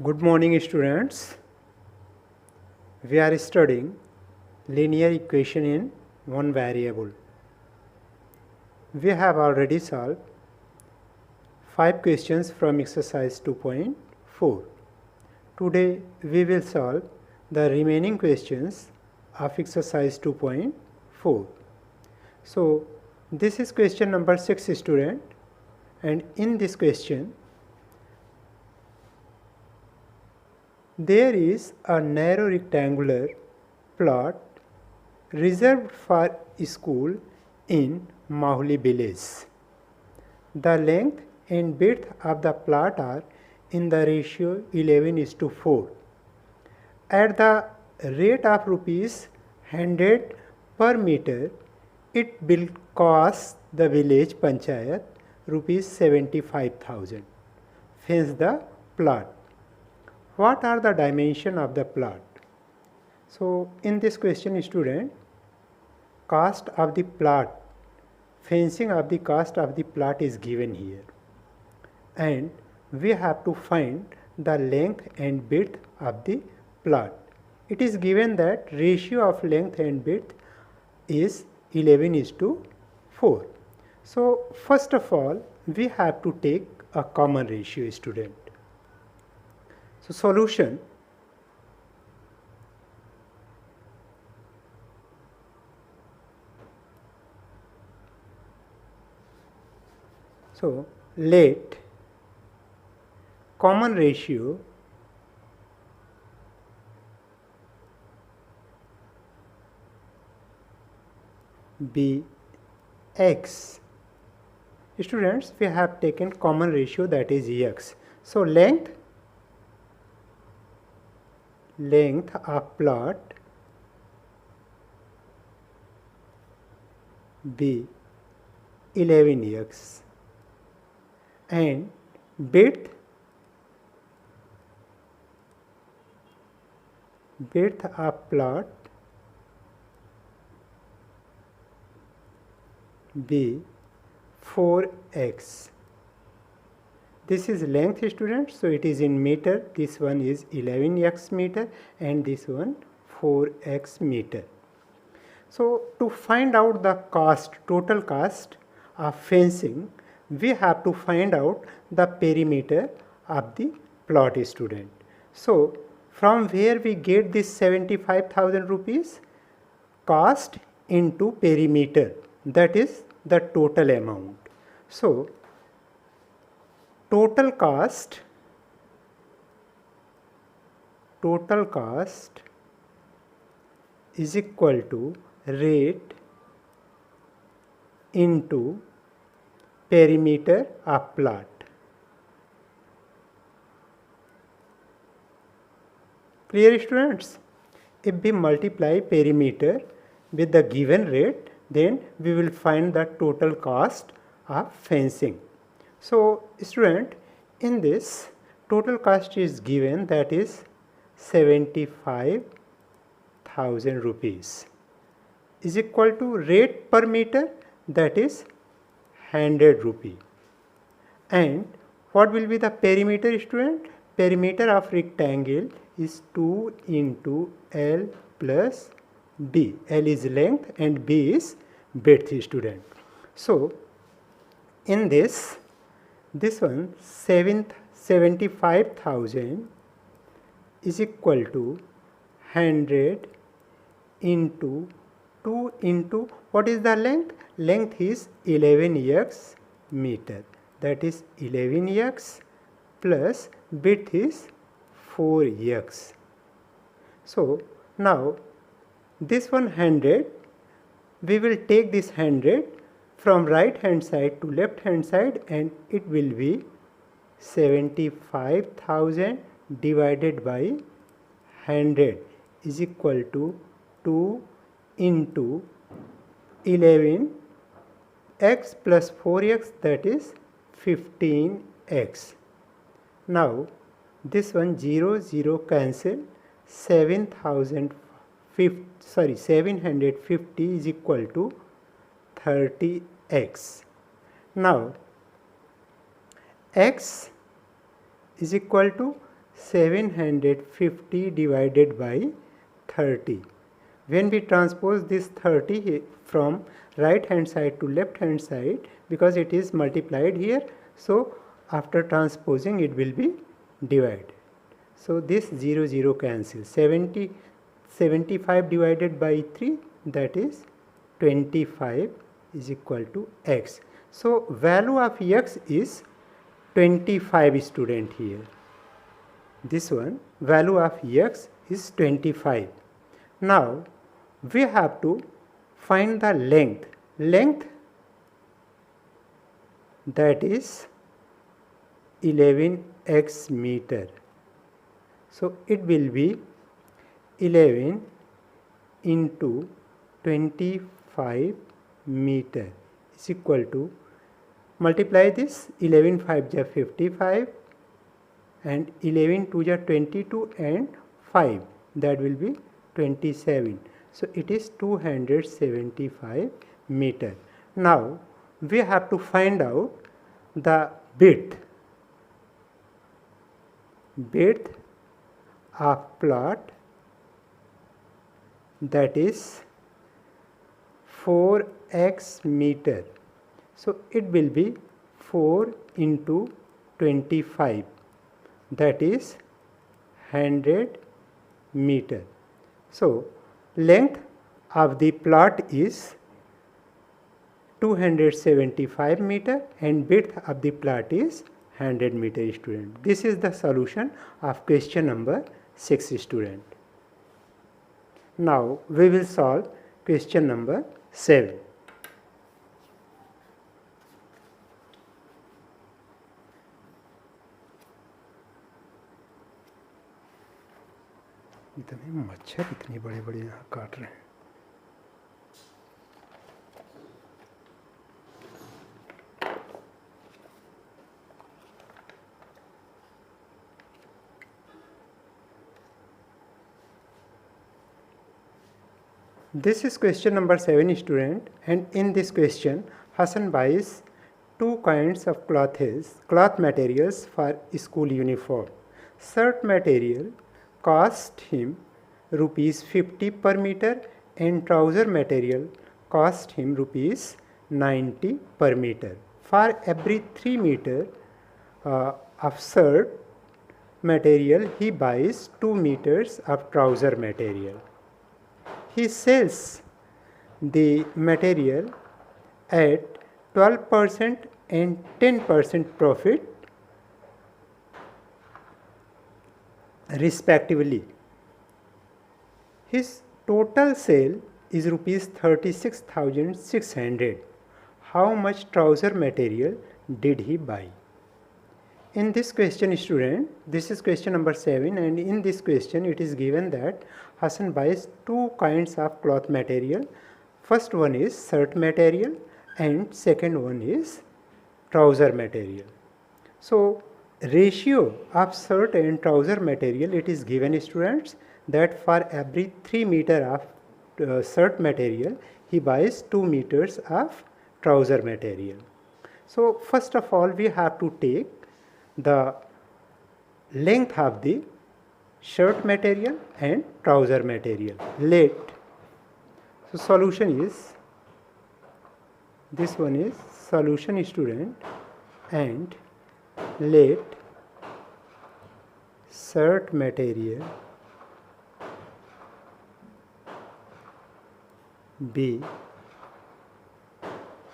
Good morning, students. We are studying linear equation in one variable. We have already solved 5 questions from exercise 2.4. Today we will solve the remaining questions of exercise 2.4. So this is question number 6, student, and in this question there is a narrow rectangular plot reserved for school in Mahuli village. The length and width of the plot are in the ratio 11:4. At the rate of rupees 100 per meter, it will cost the village panchayat rupees 75,000. Fence the plot. What are the dimensions of the plot? So in this question, student, cost of the plot, fencing of the cost of the plot is given here, and we have to find the length and width of the plot. It is given that ratio of length and width is 11:4. So first of all, we have to take a common ratio, student. So solution. So let common ratio be x. Students, we have taken common ratio, that is x. So length of plot be 11x and width of plot be 4x. This is length, students, so it is in meter. This one is 11x meter and this one 4x meter. So to find out the cost, total cost of fencing, we have to find out the perimeter of the plot, student. So from where we get this 75,000 rupees? Cost into perimeter, that is the total amount. So total cost is equal to rate into perimeter of plot. Clear, students? If we multiply perimeter with the given rate, then we will find the total cost of fencing. So student, in this total cost is given, that is 75,000 rupees is equal to rate per meter, that is 100 rupee. And what will be the perimeter, student? Perimeter of rectangle is 2 into L plus B. L is length and B is width, student. So in this one 75,000 is equal to 100 into 2 into what is the length? Length is 11x meter, that is 11x plus width is 4x. So now this 100, we will take this 100 from right hand side to left hand side, and it will be 75,000 divided by 100 is equal to 2 into 11x plus 4x, that is 15x. Now this one 0 0 cancel, 750 is equal to 30x. Now x is equal to 750 divided by 30. When we transpose this 30 from right hand side to left hand side, because it is multiplied here, so after transposing it will be divided. So this 0 0 cancels. 75 divided by 3, that is 25 is equal to x. So value of x is 25, student here. This one, value of x is 25. Now we have to find the length. Length, that is 11x meter. So it will be 11 into 25 meter is equal to, multiply this, 11 5 ja 55 and 11 2 ja 22 and 5, that will be 27. So it is 275 meter. Now we have to find out the width of plot, that is 4x meter. So it will be 4 into 25, that is 100 meter. So length of the plot is 275 meter and width of the plot is 100 meter, student. This is the solution of question number 6, student. Now we will solve question number 7. इतने मच्छर इतनी बड़े बड़े यहाँ काट रहे हैं. This is question number 7, student, and in this question Hassan buys two kinds of cloth materials for school uniform. Shirt material cost him rupees 50 per meter and trouser material cost him rupees 90 per meter. For every 3 meter of shirt material, he buys 2 meters of trouser material. He sells the material at 12% and 10% profit respectively. His total sale is rupees 36,600. How much trouser material did he buy? In this question, student, this is question number 7, and in this question it is given that Hassan buys two kinds of cloth material. First one is shirt material and second one is trouser material. So ratio of shirt and trouser material, it is given, students, that for every 3 meter of shirt material he buys 2 meters of trouser material. So first of all we have to take the length of the shirt material and trouser material. Let, so solution is, this one is solution, student, and let shirt material be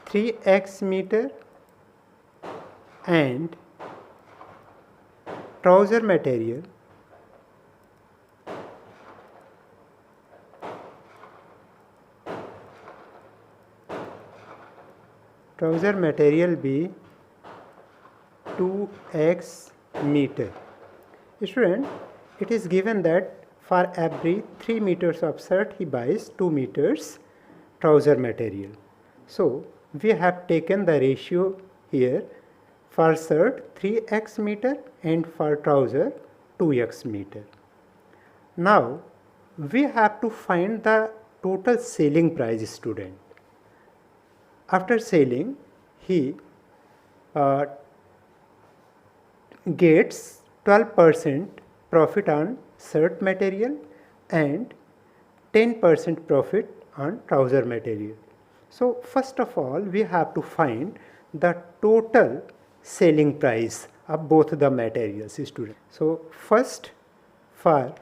3x meter and trouser material be 2x meter. Student, it is given that for every 3 meters of shirt he buys 2 meters trouser material. So we have taken the ratio here, for shirt 3x meter and for trouser 2x meter. Now we have to find the total selling price, student. After selling, he gets 12% profit on shirt material and 10% profit on trouser material. So first of all, we have to find the total selling price of both the materials, students. So first, for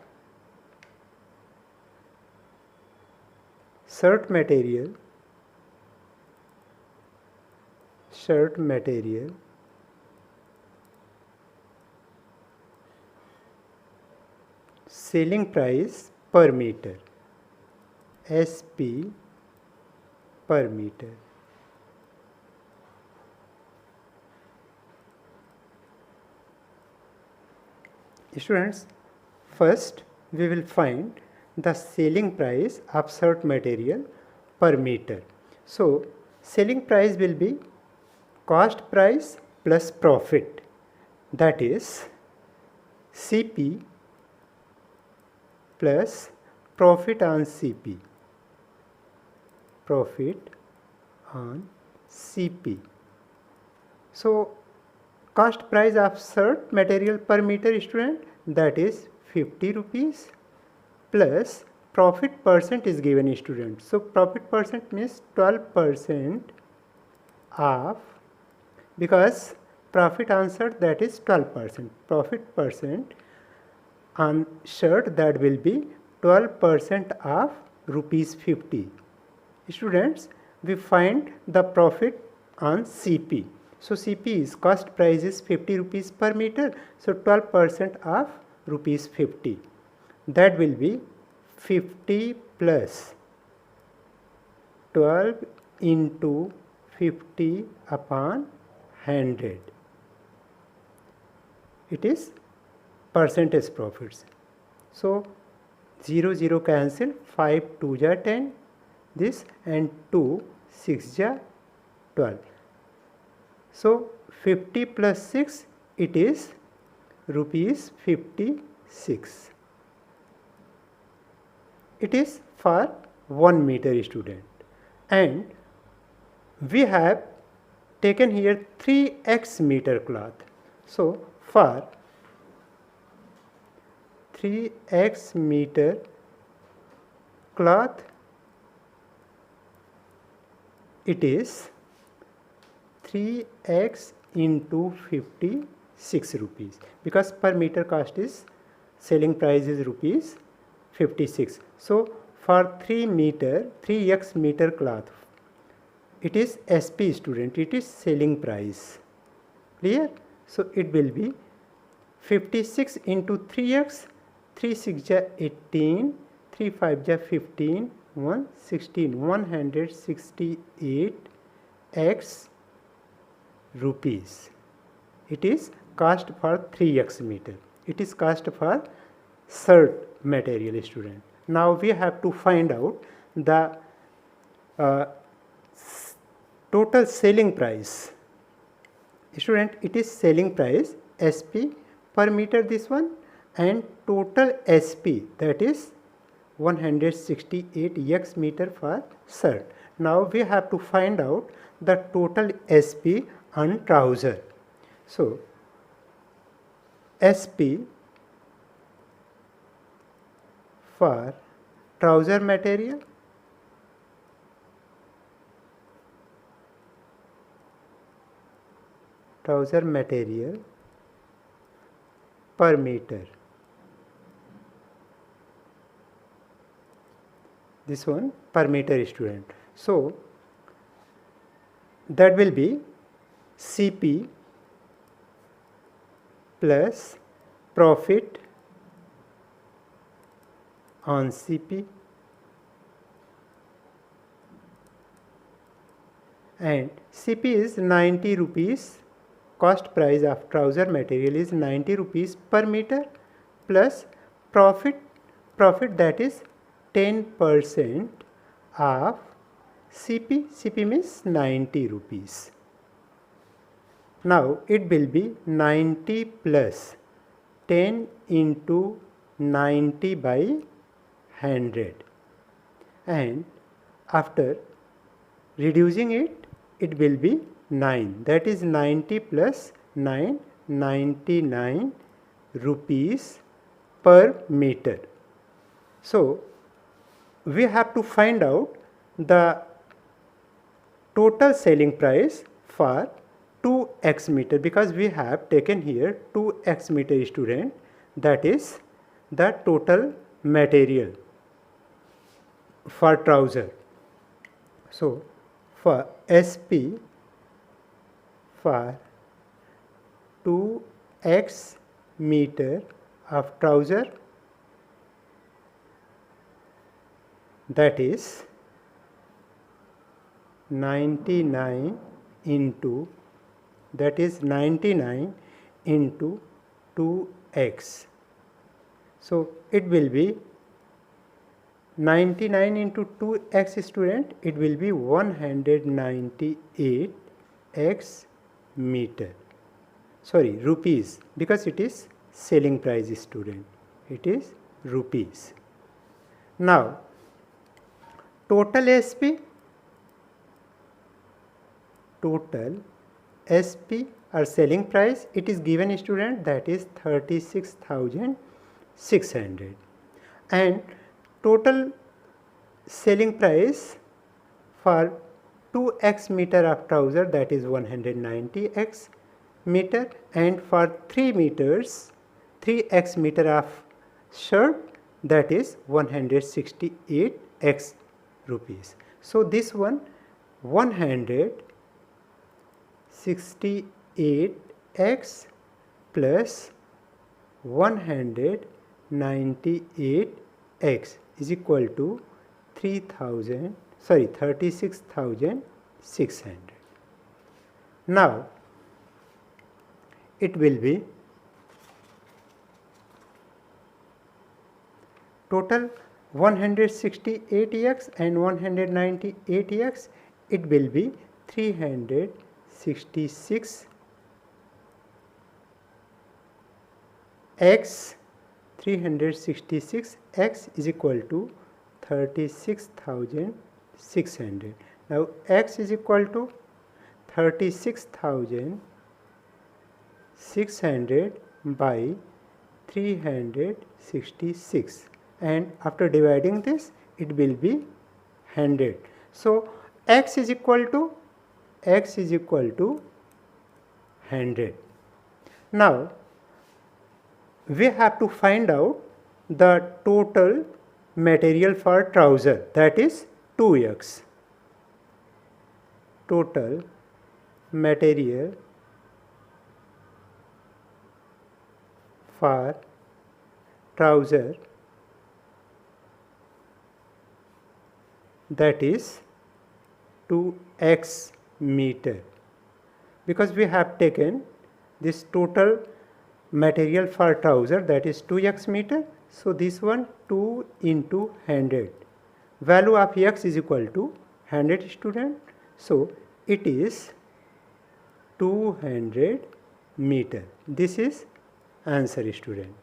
shirt material, selling price per meter, SP per meter. Students, first we will find the selling price of shirt material per meter. So selling price will be cost price plus profit, that is CP plus profit on CP. So cost price of shirt material per meter, student, that is 50 rupees plus profit percent is given, student. So profit percent means 12% of, because profit on shirt, that is 12%. Profit percent on shirt, that will be 12% of rupees 50. Students, we find the profit on CP. So CP is cost price is 50 rupees per meter. So 12% of rupees 50. That will be 50 plus 12 into 50 upon 100. It is percentage profits. So 0 0 cancel, 5 2 ja 10, this, and 2 6 ja 12. So 50 plus 6, it is rupees 56. It is for 1 meter, student. And we have taken here 3x meter cloth. So for 3x meter cloth, it is 3x into 56 rupees, because per meter cost is, selling price is rupees 56. So for 3x meter cloth, it is SP, student, it is selling price. Clear? So it will be 56 into 3x, 3 6 ja 18, 3 5 ja 15, 1 16, 168 x rupees. It is cost for 3x meter. It is cost for shirt material, student. Now we have to find out the total selling price. Student, it is selling price SP per meter, this one, and total SP, that is 168 x meter for shirt. Now we have to find out the total SP on trouser. So SP for trouser material, per meter. This one per meter, student. So that will be CP plus profit on CP, and CP is 90 rupees. Cost price of trouser material is 90 rupees per meter, plus profit, that is 10% of CP. CP means 90 rupees. Now it will be 90 plus 10 into 90 by 100, and after reducing it, it will be 9. That is 90 plus 9, 99 rupees per meter. So we have to find out the total selling price for 2x meter, because we have taken here 2x meter student, that is the total material for trouser. So for SP for 2x meter of trouser, that is 99 into 2x. So it will be 99 into 2x student, it will be 198x meter. Sorry, rupees, because it is selling price student. It is rupees. Now total SP or selling price, it is given student, that is 36,600, and total selling price for 2x meter of trouser, that is 190x meter, and for 3x meter of shirt, that is 168x rupees. So this one 168x plus 198x is equal to 36,600. Now it will be total 168x and 198x, it will be 366x is equal to 36,600. Now x is equal to 36,600 by 366, and after dividing this it will be 100. So x is equal to 100. Now we have to find out the total material for trouser, that is 2x. Total material for trouser, that is 2x meter, because we have taken this total material for trouser, that is 2x meter. So this one 2 into 100, value of x is equal to 100 student. So it is 200 meter. This is answer student.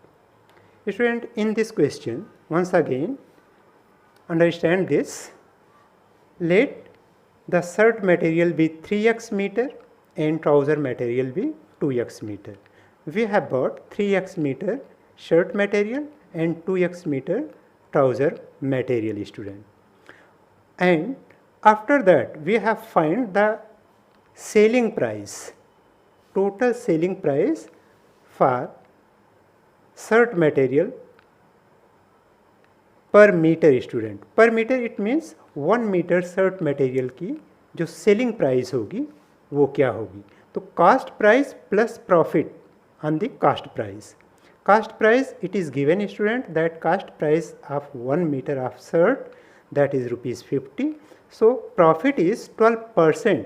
Student, in this question, once again understand this. Let the shirt material be 3x meter and trouser material be 2x meter. We have bought 3x meter shirt material and 2x meter trouser material student. And after that we have find the selling price, total selling price for shirt material per meter student. Per meter it means 1 metre shirt material की जो selling price होगी वो क्या होगी. तो cost price plus profit on the cost price. Cost price, it is given student that cost price of 1 meter of shirt, that is rupees 50. So profit is 12%.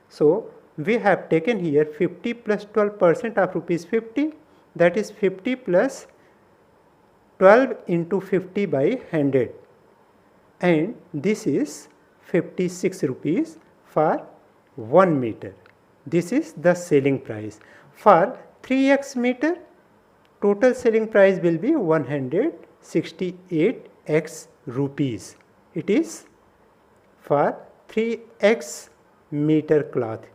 So we have taken here 50 plus 12% of rupees 50, that is 50 plus 12 into 50 by 100, and this is 56 rupees for 1 meter. This is the selling price. For 3x meter, total selling price will be 168x rupees. It is for 3x meter cloth.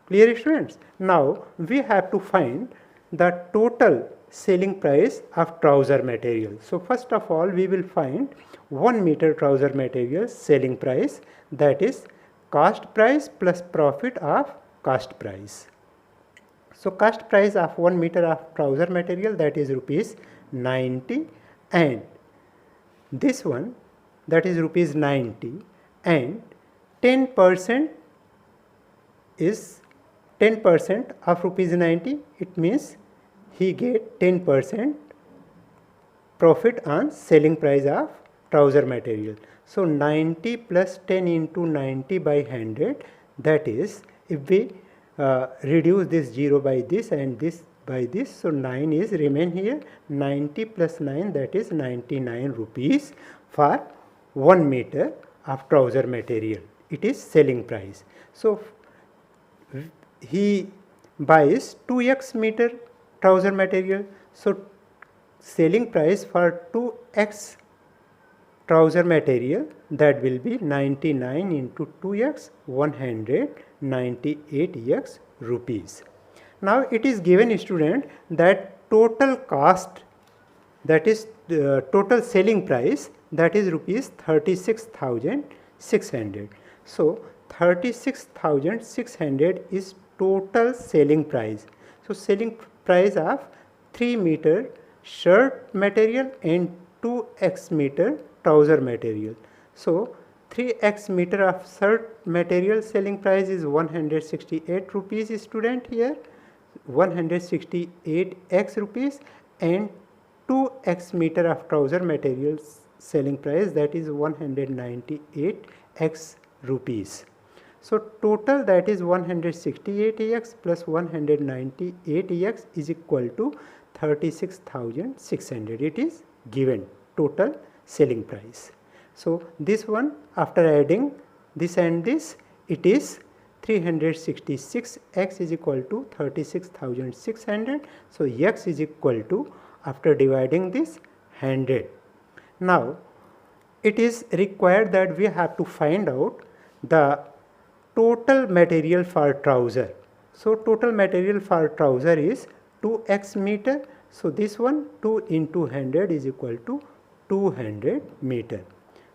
Clear students? Now we have to find the total selling price of trouser material. So first of all we will find 1 meter trouser material selling price, that is cost price plus profit of cost price. So cost price of 1 meter of trouser material, that is rupees 90, and this one, that is rupees 90, and 10% is 10% of rupees 90, it means he get 10% profit on selling price of trouser material. So 90 plus 10 into 90 by 100, that is, if we reduce this 0 by this and this by this, so 9 is remain here, 90 plus 9, that is 99 rupees for 1 meter of trouser material. It is selling price. So he buys 2x meter trouser material. So selling price for 2x trouser material, that will be 99 into 2x, 198x rupees. Now it is given, student, that total cost, that is total selling price, that is rupees 36,600. So 36,600 is total selling price. So selling price of 3 meter shirt material and 2x meter trouser material. So 3x meter of shirt material selling price is 168 rupees, student, here 168x rupees, and 2x meter of trouser material selling price, that is 198x rupees. So total, that is 168x plus 198x is equal to 36,600. It is given total selling price. So this one, after adding this and this, it is 366x is equal to 36,600. So x is equal to, after dividing this, 100. Now it is required that we have to find out the total material for trouser. So total material for trouser is 2x meter. So this one, 2 into 100 is equal to 200 meter.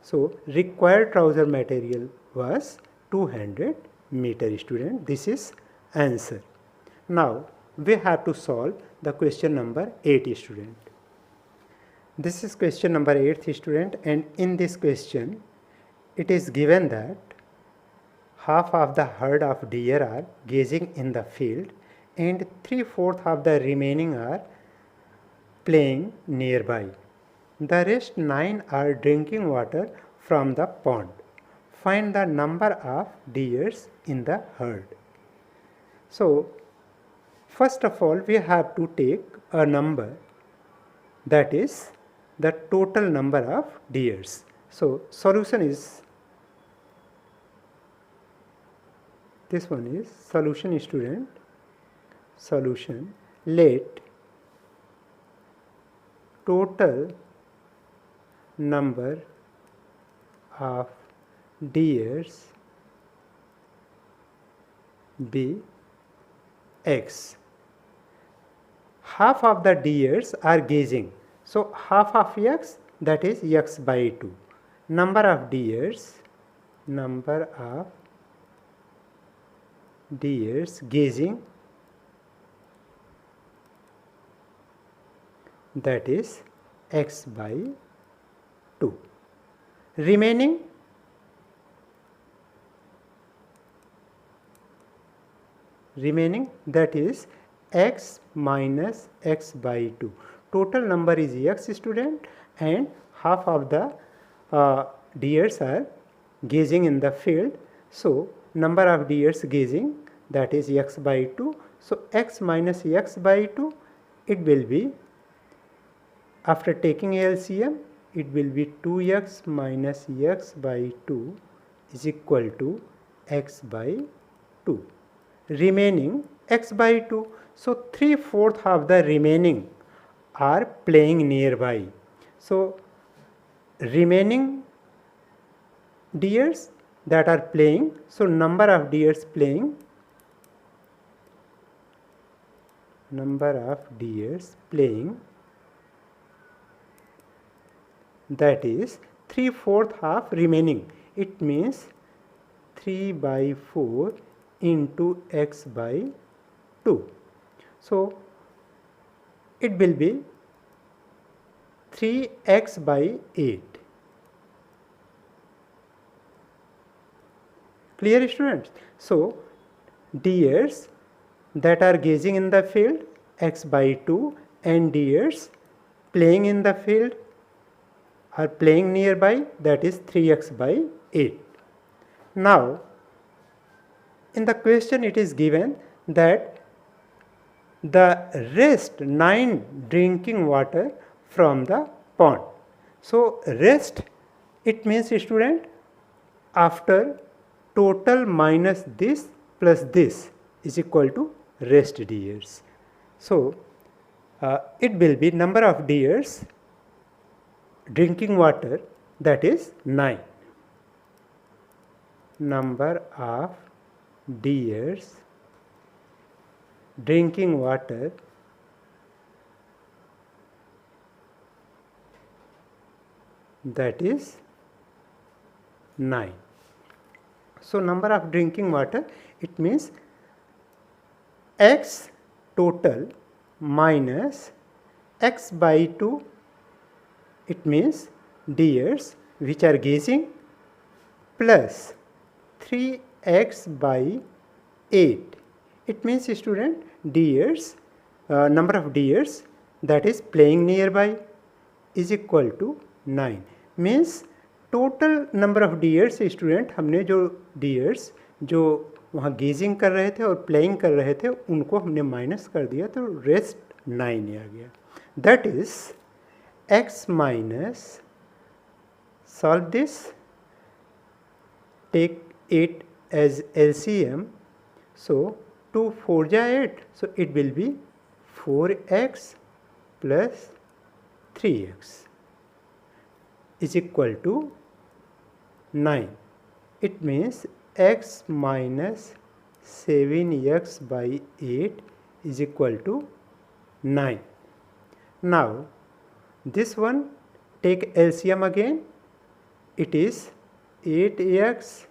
So required trouser material was 200 meter, student. This is answer. Now we have to solve the question number 8, student. This is question number 8, student, and in this question it is given that half of the herd of deer are grazing in the field and 3/4 of the remaining are playing nearby. The rest 9 are drinking water from the pond. Find the number of deers in the herd. So first of all we have to take a number, that is the total number of deers. So solution is, this one is solution, student. Solution, let total number of deers be x. Half of the deers are grazing. So half of x, that is x by 2. Number of deers grazing, that is x by 2. Remaining, that is x minus x by 2. Total number is x, student, and half of the deers are grazing in the field. So number of deers grazing, that is x by 2. So x minus x by 2, it will be, after taking LCM, it will be 2x minus x by 2 is equal to x by 2. Remaining x by 2. So 3/4 of the remaining are playing nearby. So remaining deers that are playing, so number of deers playing number of deers playing, that is 3/4 half remaining. It means 3 by 4 into x by 2. So it will be 3x by 8. Clear, students? So deers that are gazing in the field, x by 2, and deers playing in the field are playing nearby, that is 3x by 8. Now in the question it is given that the rest 9 drinking water from the pond. So rest, it means, student, after total minus this plus this is equal to rest deers. So it will be number of deers drinking water, that is 9. Number of deers drinking water, that is 9. So number of drinking water, it means x total minus x by 2, it means deers which are gazing, plus 3x by 8. It means, student, deers, number of deers that is playing nearby is equal to 9. Means total number of dears, student, हमने जो dears जो वहाँ gazing कर रहे थे और playing कर रहे थे उनको हमने माइनस कर दिया, तो रेस्ट 9 आ गया. That is x minus, solve this, take 8 as LCM. So 2 4 जा 8, so it will be 4x plus 3x is equal to 9. It means x minus 7x by 8 is equal to 9. Now this one, take LCM again. It is 8x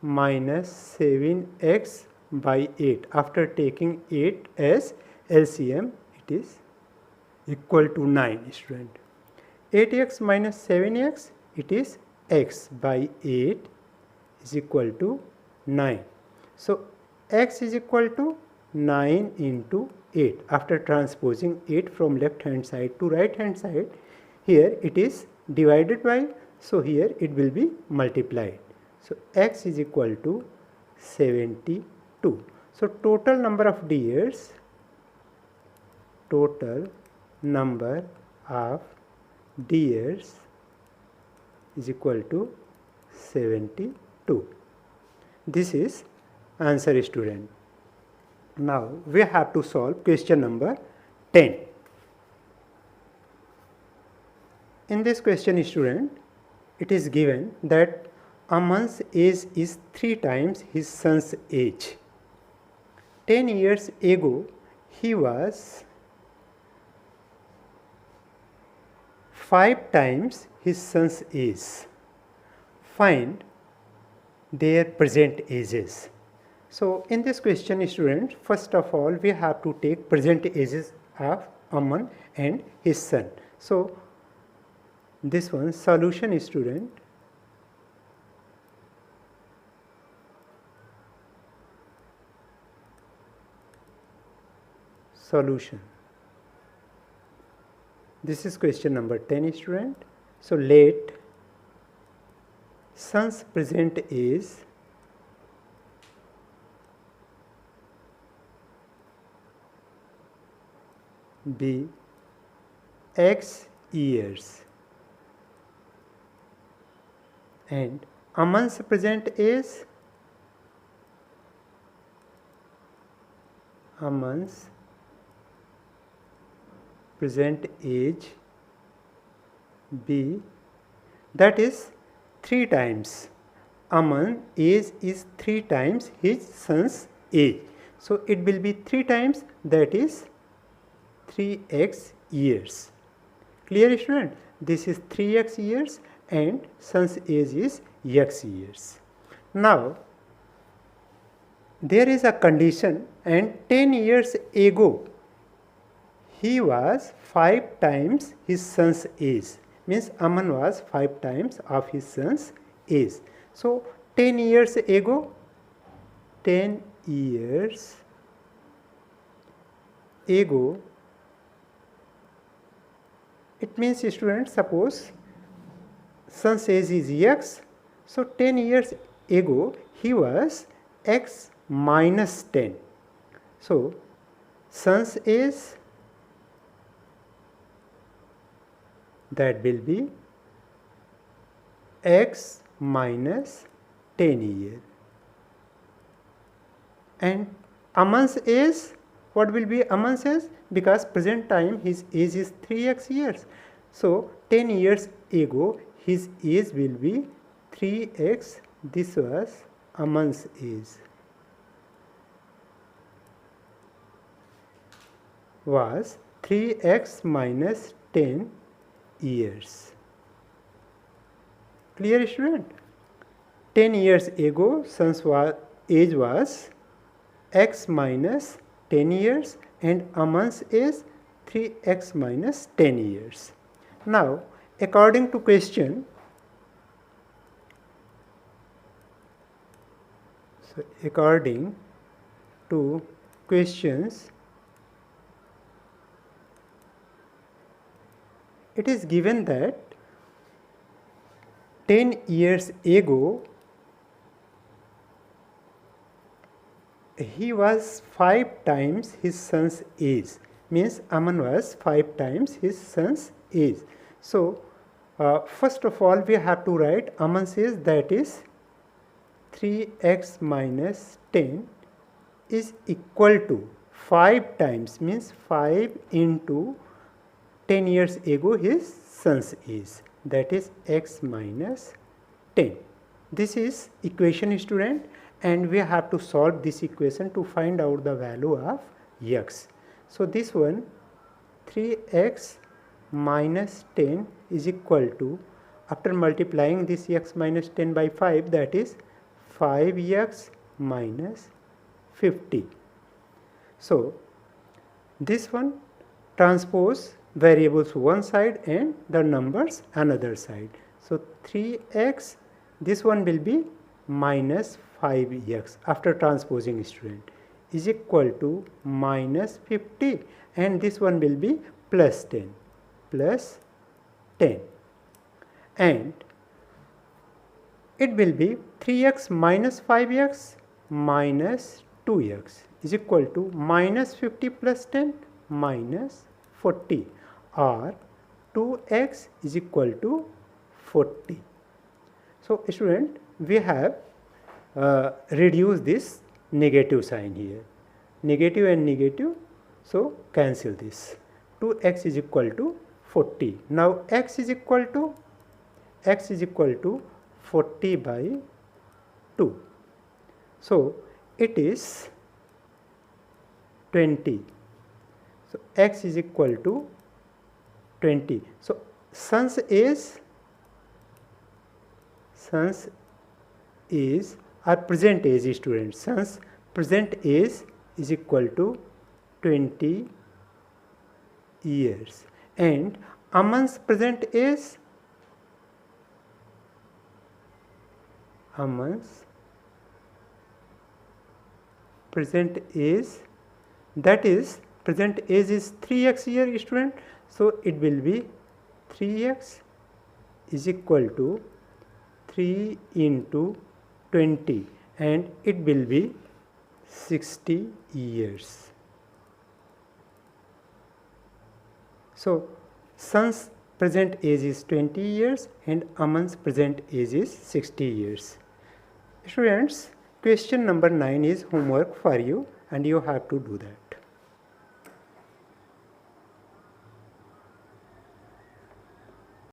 minus 7x by 8. After taking 8 as LCM, it is equal to 9, student. 8x minus 7x, it is x by 8 is equal to 9. So x is equal to 9 into 8. After transposing 8 from left hand side to right hand side, here it is divided by, so here it will be multiplied. So x is equal to 72. So total number of deers, is equal to 72. This is answer, student. Now we have to solve question number 10. In this question, student, it is given that Aman's age is 3 times his son's age. 10 years ago, he was 5 times his son's age. Find their present ages. So in this question, students, first of all we have to take present ages of Aman and his son. So this one, solution, student. Solution. This is question number 10, student. So let son's present age be x years and Aman's present age be, that is 3 times. Aman age is 3 times his son's age. So it will be 3 times, that is 3x years. Clear, student? This is 3x years and son's age is x years. Now there is a condition, and 10 years ago he was 5 times his son's age. Means Aman was 5 times of his son's age. So 10 years ago, 10 years ago, it means, students, suppose son's age is x, so 10 years ago he was x minus 10. So son's age, that will be x minus 10 years. And Aman's age, what will be Aman's age? Because present time his age is 3x years. So 10 years ago his age will be 3x. This was Aman's age. Was 3x minus 10 years. Clear, student? 10 years ago son's age was x minus 10 years and Aman's age 3x minus 10 years. Now according to question, according to questions, it is given that 10 years ago he was 5 times his son's age. Means Aman was 5 times his son's age. So first of all we have to write Aman's age, that is 3x minus 10 is equal to 5 times, means 5 into 10 years ago his son's age, that is x minus 10. This is equation, student, and we have to solve this equation to find out the value of x. So this one, 3x minus 10 is equal to, after multiplying this x minus 10 by 5, that is 5x minus 50. So this one transpose variables one side and the numbers another side. So 3x, this one will be minus 5x after transposing, student, is equal to minus 50, and this one will be plus 10, and it will be 3x minus 5x minus 2x is equal to minus 50 plus 10 minus 40, or 2x is equal to 40. So student, we have reduced this negative sign here, negative and negative, so cancel this. 2x is equal to 40. Now x is equal to 40 by 2. So it is 20. So x is equal to 20. So son's age or present age, students, son's present age is equal to 20 years, and Aman's present age, that is present age is 3x year, student. So it will be 3x is equal to 3 into 20, and it will be 60 years. So son's present age is 20 years and Aman's present age is 60 years. Students, question number 9 is homework for you and you have to do that.